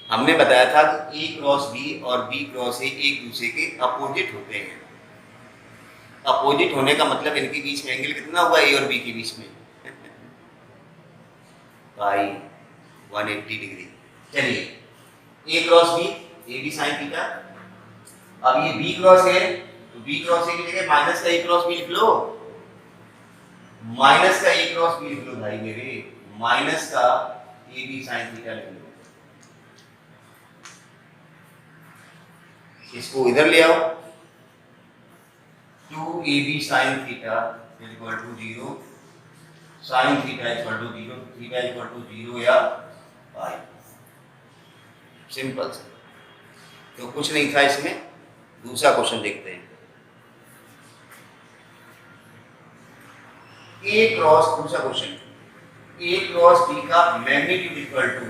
हमने बताया था कि ए क्रॉस बी और बी क्रॉस ए एक दूसरे के अपोजिट होते हैं। अपोजिट होने का मतलब इनके बीच में एंगल कितना होगा ए और बी के बीच में? Pi 180 degree. चलिए A cross B, A B sine theta. अब ये बी क्रॉस ए, तो बी क्रॉस ए की जगह माइनस का ए क्रॉस बी लिख लो, माइनस का ए क्रॉस बी लिख लो भाई मेरे, माइनस का ए बी साइन थीटा लिख लो। इसको इधर ले आओ, 2ab sin theta is equal to 0, sin theta is equal to 0, theta is equal to 0 या पाई। सिंपल से, तो कुछ नहीं था इसमें। दूसरा क्वेश्चन देखते हैं। ए क्रॉस, दूसरा क्वेश्चन, ए क्रॉस बी का magnitude equal to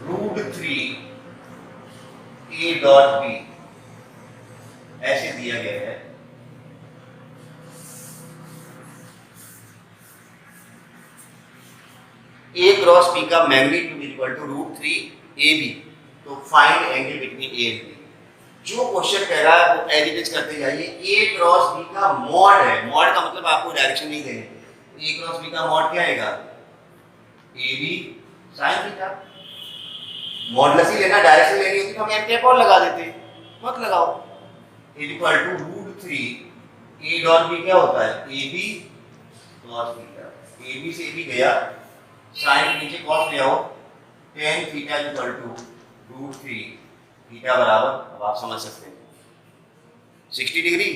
√3 A dot B, ऐसे दिया गया है। ए क्रॉस बी का magnitude equal to √3 A B, तो find angle between A and B. जो क्वेश्चन कह रहा है वो एज इट इज करते जाइए। ए क्रॉस बी का मॉड है, मॉड का मतलब आपको डायरेक्शन नहीं देंगे। ए क्रॉस बी का मॉड क्या आएगा? A B sine theta. Modulus ही लेना, डायरेक्शन लेनी होती तो हम एन कैप और लगा देते, मत लगाओ। Equal to √3 A dot b क्या होता है? A b cos theta. A b से ए बी गया, साइन नीचे cos ले आओ, tan theta equal to √3 theta बराबर, अब आप समझ सकते हैं 60 डिग्री।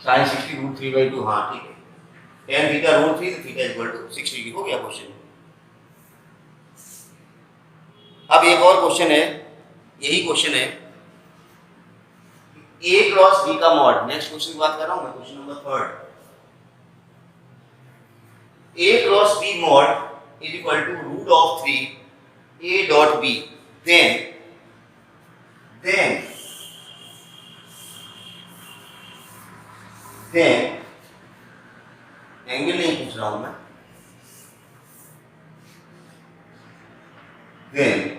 साइन 60 √3/2, हाँ ठीक है। tan थीटा √3 तो थीटा इक्वल टू 60 डिग्री। हो गया क्वेश्चन। अब एक और क्वेश्चन है, यही क्वेश्चन है ए क्रॉस बी का मॉड। नेक्स्ट क्वेश्चन की बात कर रहा हूं मैं, question number 3। A cross b mod is equal to √3 A dot b, then angle नहीं पूछ रहा हूं मैं, then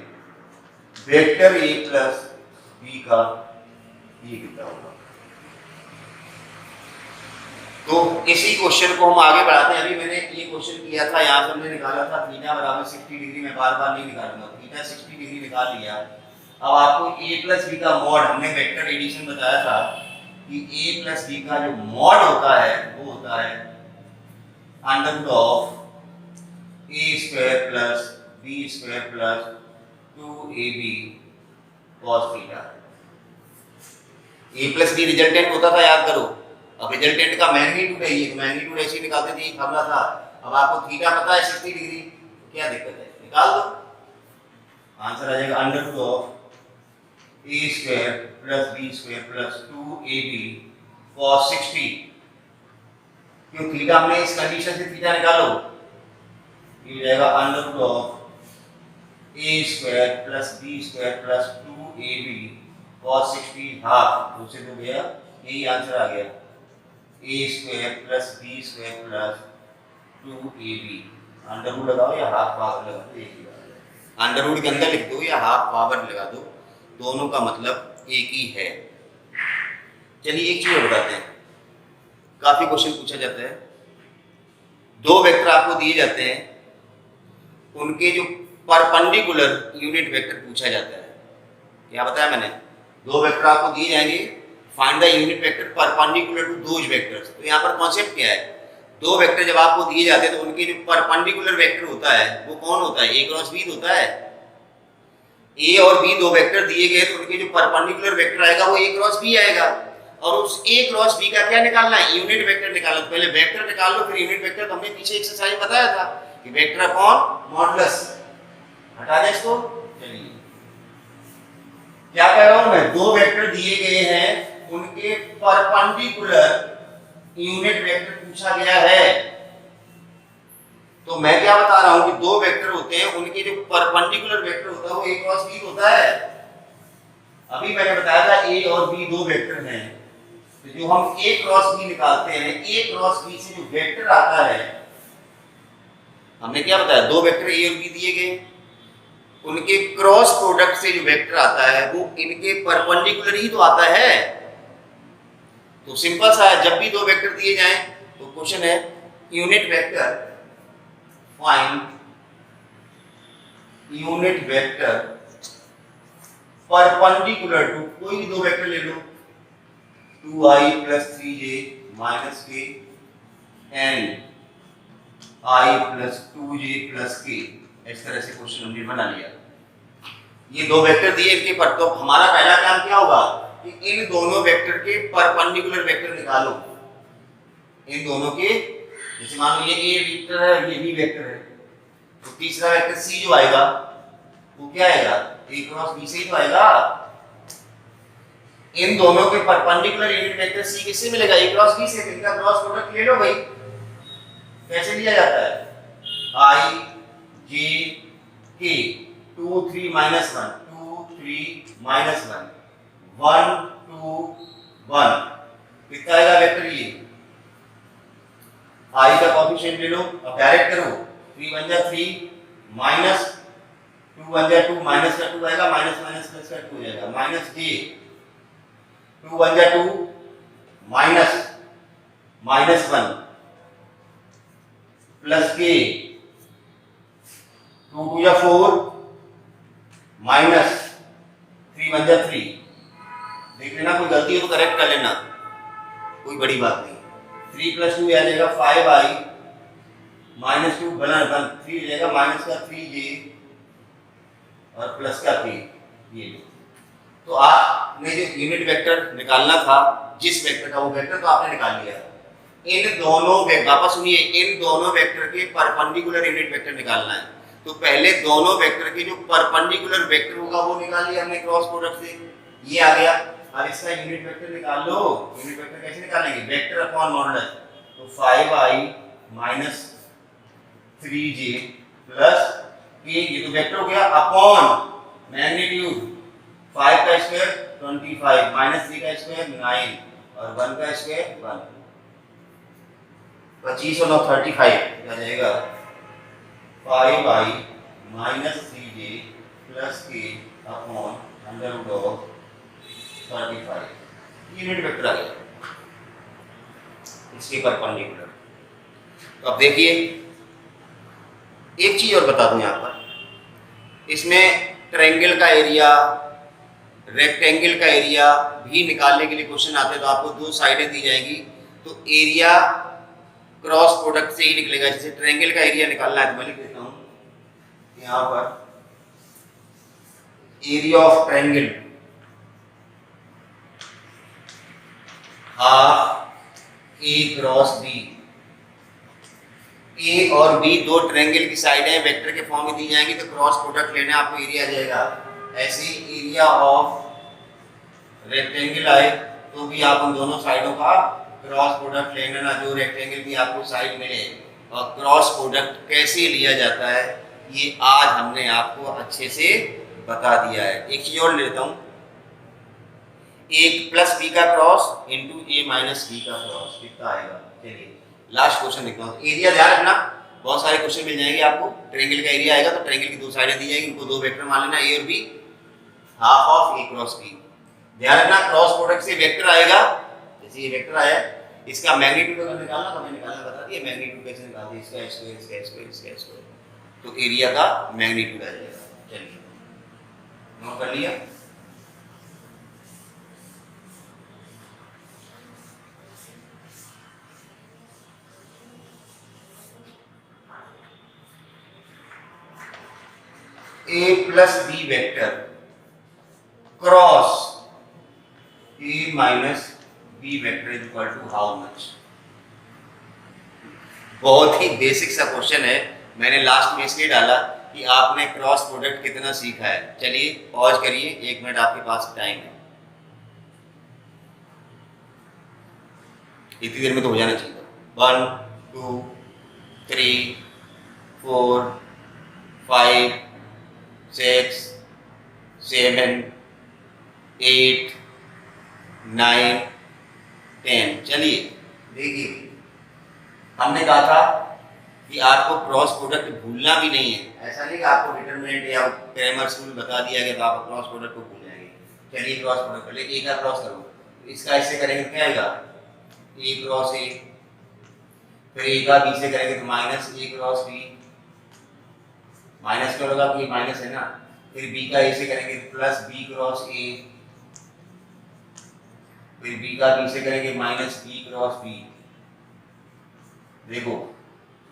vector a plus b का ये कितना होगा। तो इसी क्वेश्चन को हम आगे बढ़ाते हैं। अभी मैंने ये क्वेश्चन किया था, यहाँ से हमने निकाला था थीटा बराबर 60 डिग्री। में बार बार नहीं निकालूंगा, थीटा 60 डिग्री निकाल लिया, अब आपको a प्लस बी का मॉड, हमने वेक्टर एडिशन बताया था कि a प्लस बी का जो मॉड होता है वो होता है under root of a square plus b square plus 2ab cos theta. a plus B resultant होता था, याद करो। अब रिजल्टेंट का मैग्नीट्यूड है ये, मैग्नीट्यूड ऐसे ही निकालते थे, फॉर्मूला था। अब आपको थीटा पता है 60 डिग्री, क्या दिक्कत है, निकाल दो। आंसर आ जाएगा under root of a square plus b square plus 2ab cos 60। क्यों थीटा, हमने इस कंडीशन से थीटा निकालो, ये हो जाएगा under root of a square plus b square plus 2ab cos 60 half, दो से दो गया, यही आंसर आ गया a square plus b square plus 2ab। Under root लगाओ या हाफ पावर लगा दो, एक ही बात है। अंडर रूट के अंदर लिख दो या हाफ पावर लगा दो, दोनों का मतलब एक ही है। चलिए एक चीज बताते हैं, काफी क्वेश्चन पूछा जाता है। दो वेक्टर आपको दिए जाते हैं, उनके जो परपेंडिकुलर यूनिट वेक्टर पूछा जाता है। क्या बताया मैंने, दो वेक्टर आपको दिए जाएंगे, find the unit vector perpendicular to those vectors. तो यहाँ पर कॉन्सेप्ट क्या है, दो वेक्टर जब आपको दिए जाते हैं तो उनके जो परपेंडिकुलर वेक्टर होता है वो कौन होता है, a क्रॉस b होता है। a और b दो वेक्टर दिए गए तो उनके जो परपेंडिकुलर वेक्टर आएगा वो a क्रॉस b आएगा। और उस a क्रॉस b का क्या निकालना है, यूनिट वेक्टर निकालना। पहले वेक्टर निकाल लो फिर यूनिट वेक्टर। तो हमने पीछे एक्सरसाइज बताया था कि वेक्टर अपॉन मॉडुलस। हटा दें इसको। चलिए क्या कह रहा हूं मैं, दो वेक्टर दिए गए हैं, उनके परपेंडिकुलर यूनिट वेक्टर पूछा गया है। तो मैं क्या बता रहा हूं कि दो वेक्टर होते हैं, उनके जो परपेंडिकुलर वेक्टर होता है वो a क्रॉस b होता है। अभी मैंने बताया था a और b दो वेक्टर हैं, तो जो हम a क्रॉस b निकालते हैं, a क्रॉस b से जो वेक्टर आता है, हमने क्या बताया, दो वेक्टर a और b दिए गए, उनके क्रॉस प्रोडक्ट से जो वेक्टर आता है वो इनके परपेंडिकुलर ही तो आता है। तो सिंपल सा है, जब भी दो वेक्टर दिए जाएं तो क्वेश्चन है unit vector, find unit vector perpendicular to, कोई भी दो वेक्टर ले लो, 2i plus 3j minus k and i plus 2j plus k। इस तरह से क्वेश्चन हमने बना लिया। ये दो वेक्टर दिए, इनके पर तो हमारा पहला काम क्या होगा कि इन दोनों वेक्टर के परपेंडिकुलर वेक्टर निकालो। इन दोनों के, जैसे मान लो ये a वेक्टर है, ये b वेक्टर है, तो तीसरा वेक्टर c जो आएगा वो क्या आएगा, a क्रॉस b से ही तो आएगा। इन दोनों के परपेंडिकुलर यूनिट वेक्टर c किससे मिलेगा, a क्रॉस b से। इनका क्रॉस प्रोडक्ट ले लो भाई। कैसे लिया जाता है, i j k 2 3 minus 1 2 3 minus 1 1 2 1, कितना आएगा वेक्टर ये, i का कोएफिशिएंट ले लो। अब डायरेक्ट करो, 3 1 जा 3 माइनस 2 1 जा 2, माइनस का 2 आएगा, माइनस माइनस प्लस का 2 हो जाएगा, माइनस j 2 1 जा 2 माइनस माइनस 1 प्लस k 2 2 जा 4 माइनस 3 1 जा 3। देख लेना, कोई गलती हो तो करेक्ट कर लेना, कोई बड़ी बात नहीं। 3 प्लस 2 आ जाएगा 5i माइनस 2 बना 1 3 हो जाएगा, माइनस का 3j और प्लस का 3। ये तो आपने जो यूनिट वेक्टर निकालना था, जिस वेक्टर का वो वेक्टर तो आपने निकाल लिया। इन दोनों वापस सुनिए, इन दोनों वेक्टर के परपेंडिकुलर यूनिट वेक्टर निकालना है। तो पहले दोनों वेक्टर के जो परपेंडिकुलर वेक्टर होगा वो निकाल लिया हमने क्रॉस प्रोडक्ट से, ये आ गया। अब इसका यूनिट वेक्टर निकाल लो। यूनिट वेक्टर कैसे निकालेंगे, वेक्टर अपॉन मॉडुलस। तो 5i minus 3j plus k, ये तो वेक्टर हो गया, अपॉन मैग्नीट्यूड 5 का स्क्वायर 25 माइनस 3 का स्क्वायर 9 और 1 का स्क्वायर 1, 25 और 35 आ जाएगा 5i minus 3j plus k upon under root of 35। Unit vector आ गया इसके परपेंडिकुलर। तो अब देखिए एक चीज और बता दूं, यहाँ पर इसमें ट्रायंगल का एरिया रेक्टेंगल का एरिया भी निकालने के लिए क्वेश्चन आते हैं तो आपको दो साइडें दी जाएंगी, तो एरिया क्रॉस प्रोडक्ट से ही निकलेगा। जैसे ट्रायंगल का एरिया निकालना है तो मैं लिख देता हूं यहां पर area of triangle half A cross B. A और बी दो ट्रायंगल की साइडें वेक्टर के फॉर्म में दी जाएंगी तो क्रॉस प्रोडक्ट लेने आपको एरिया आ जाएगा। ऐसे एरिया ऑफ रेक्टेंगल आए तो भी आप उन दोनों साइडों का क्रॉस प्रोडक्ट लेना ना, जो रेक्टेंगल की आपको साइड मिले। और क्रॉस प्रोडक्ट कैसे लिया जाता है ये आज हमने आपको अच्छे से बता दिया है। एक चीज और लेता हूं, एक प्लस बी का क्रॉस इंटू ए माइनस बी का क्रॉस कितना आएगा। चलिए लास्ट क्वेश्चन देखता हूं। एरिया ध्यान रखना, बहुत सारे क्वेश्चन मिल जाएंगे आपको। ट्रायंगल का एरिया आएगा तो ट्रायंगल की दो साइडें दी जाएंगी, उनको दो वेक्टर मान लेना ए और B, half of A cross B. ध्यान रखना क्रॉस प्रोडक्ट से वेक्टर आएगा, जैसे ये वेक्टर आया इसका मैग्नीट्यूड अगर निकालना तो मैंने निकालना बता दिया। मैग्नीट्यूड कैसे निकालते हैं, इसका स्क्वायर इसका स्क्वायर इसका स्क्वायर, तो एरिया का मैग्नीट्यूड आ जाएगा। चलिए नोट कर लिया। A plus B vector cross A minus B vector is equal to how much. बहुत ही बेसिक सा क्वेश्चन है, मैंने लास्ट में इसलिए डाला कि आपने क्रॉस प्रोडक्ट कितना सीखा है। चलिए पॉज करिए, 1 मिनट आपके पास टाइम है, इतनी देर में तो हो जाना चाहिए। 1 2 3 4 5 6 7 8 9 10। चलिए देखिए, हमने कहा था कि आपको क्रॉस प्रोडक्ट भूलना भी नहीं है। ऐसा नहीं कि आपको डिटरमिनेंट या ग्रामर स्कूल बता दिया गया तो आप क्रॉस प्रोडक्ट को भूल जाएंगे। चलिए क्रॉस प्रोडक्ट पहले ए का क्रॉस करो, इसका इससे करेंगे तो क्या आएगा ए क्रॉस ए, फिर ए का बी से करेंगे तो माइनस ए क्रॉस बी। माइनस क्यों लगा, कि माइनस है ना। फिर बी का ए से करेंगे प्लस बी क्रॉस ए, फिर बी का बी से करेंगे माइनस बी क्रॉस बी। देखो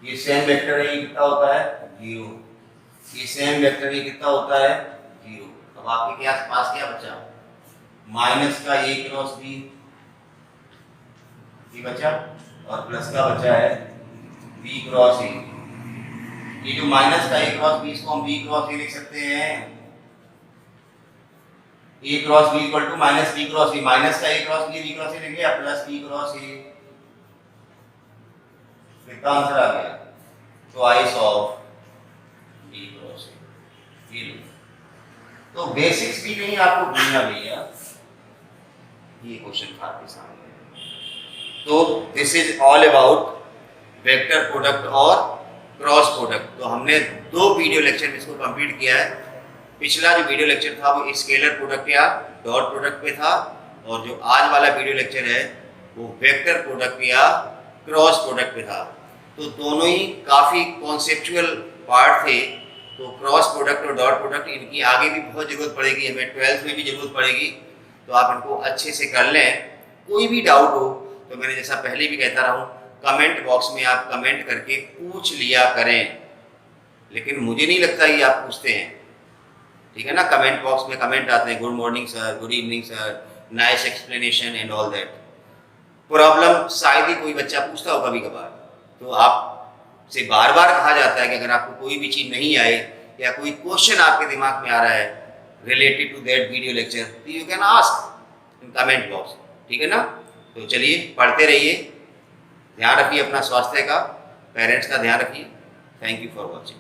ये सेम वेक्टर है, ये कितना होता है 0, ये सेम वेक्टर ये कितना होता है 0। अब आपके क्या पास क्या बचा, माइनस का ए क्रॉस बी ये बचा, और प्लस का बचा है बी क्रॉस ए। ये जो माइनस का ए क्रॉस बी इसको हम बी क्रॉस ए लिख सकते हैं। A cross B equal to minus B cross A, minus का A cross B cross A लिख लिया प्लस बी क्रॉस ए। इसका आंसर आ गया ट्वाइस ऑफ बी क्रॉस ए। तो बेसिक्स भी नहीं आपको भूलना भैया, ये क्वेश्चन था आपके सामने। तो this is all about vector product और क्रॉस प्रोडक्ट। तो हमने 2 वीडियो लेक्चर में इसको कंप्लीट किया है। पिछला जो वीडियो लेक्चर था वो स्केलर प्रोडक्ट या डॉट प्रोडक्ट पे था, और जो आज वाला वीडियो लेक्चर है वो वेक्टर प्रोडक्ट या क्रॉस प्रोडक्ट पे था। तो दोनों ही काफ़ी कॉन्सेप्चुअल पार्ट थे। तो क्रॉस प्रोडक्ट और डॉट प्रोडक्ट इनकी आगे भी बहुत ज़रूरत पड़ेगी, हमें 12th में भी ज़रूरत पड़ेगी, तो आप इनको अच्छे से कर लें। कोई भी डाउट हो तो मैंने जैसा पहले भी कहता रहा हूँ, कमेंट बॉक्स में आप कमेंट करके पूछ लिया करें, लेकिन मुझे नहीं लगता ये आप पूछते हैं, ठीक है ना। कमेंट बॉक्स में कमेंट आते हैं, good morning sir, good evening sir, nice explanation and all that. Problem शायद ही कोई बच्चा पूछता हो कभी कभार, तो आपसे बार बार कहा जाता है कि अगर आपको कोई भी चीज़ नहीं आए या कोई क्वेश्चन आपके दिमाग में आ रहा है related to that video lecture, तो you can ask in comment box, ठीक है ना। तो चलिए पढ़ते रहिए, ध्यान रखिए अपना स्वास्थ्य का, पेरेंट्स का ध्यान रखिए। Thank you for watching.